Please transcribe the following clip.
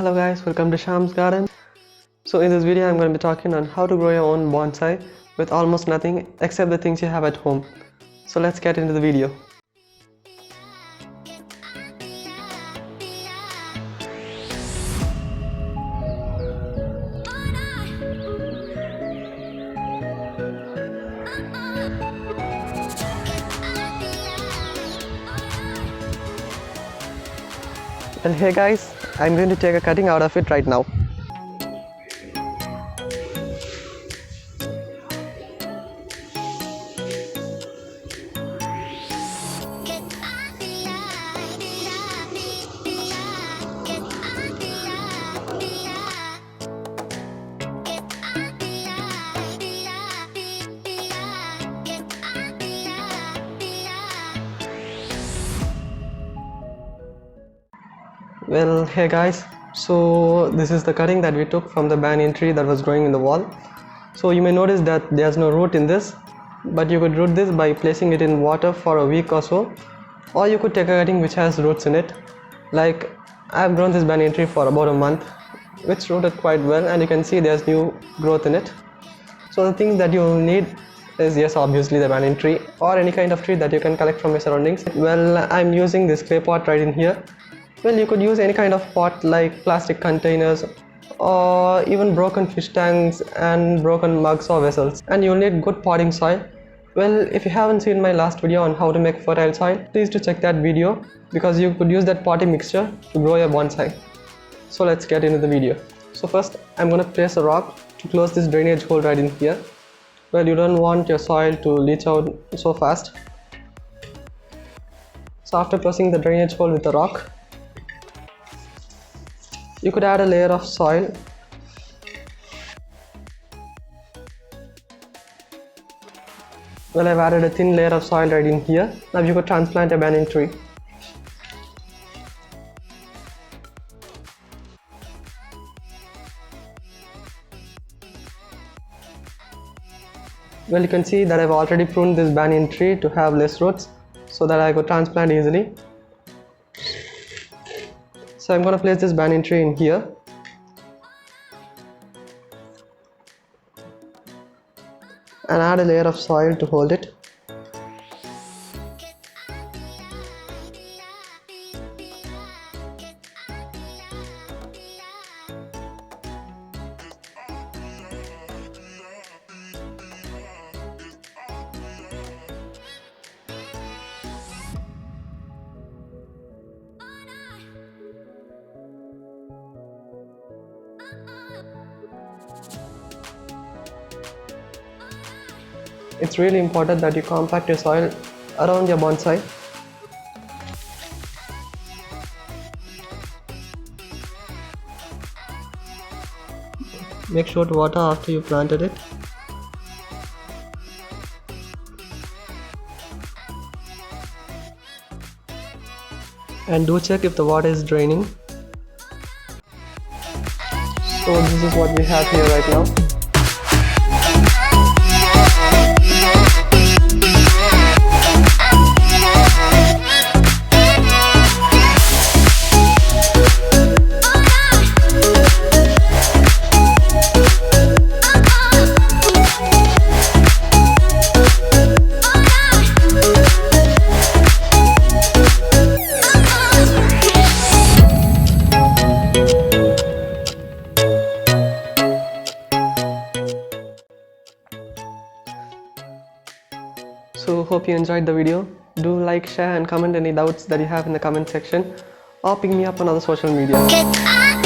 Hello guys, welcome to Sham's Garden. So in this video I'm going to be talking on how to grow your own bonsai with almost nothing except the things you have at home. So let's get into the video. And here guys, I'm going to take a cutting out of it right now. Well, hey guys, so this is the cutting that we took from the banyan tree that was growing in the wall. So you may notice that there's no root in this, but you could root this by placing it in water for a week or so, or you could take a cutting which has roots in it. Like I've grown this banyan tree for about a month, which rooted quite well, and you can see there's new growth in it. So the things that you'll need is, yes, obviously the banyan tree or any kind of tree that you can collect from your surroundings. Well, I'm using this clay pot right in here. Well, you could use any kind of pot like plastic containers or even broken fish tanks and broken mugs or vessels. And you'll need good potting soil. Well, if you haven't seen my last video on how to make fertile soil, please do check that video because you could use that potting mixture to grow your bonsai. So let's get into the video. So first, I'm going to place a rock to close this drainage hole right in here. Well, you don't want your soil to leach out so fast. So after closing the drainage hole with a rock, you could add a layer of soil. Well, I've added a thin layer of soil right in here. Now you could transplant a banyan tree. Well, you can see that I've already pruned this banyan tree to have less roots so that I could transplant easily. So I'm going to place this banyan tree in here. And add a layer of soil to hold it. It's really important that you compact your soil around your bonsai. Make sure to water after you planted it. And do check if the water is draining. So this is what we have here right now. So hope you enjoyed the video. Do like, share and comment any doubts that you have in the comment section, or ping me up on other social media.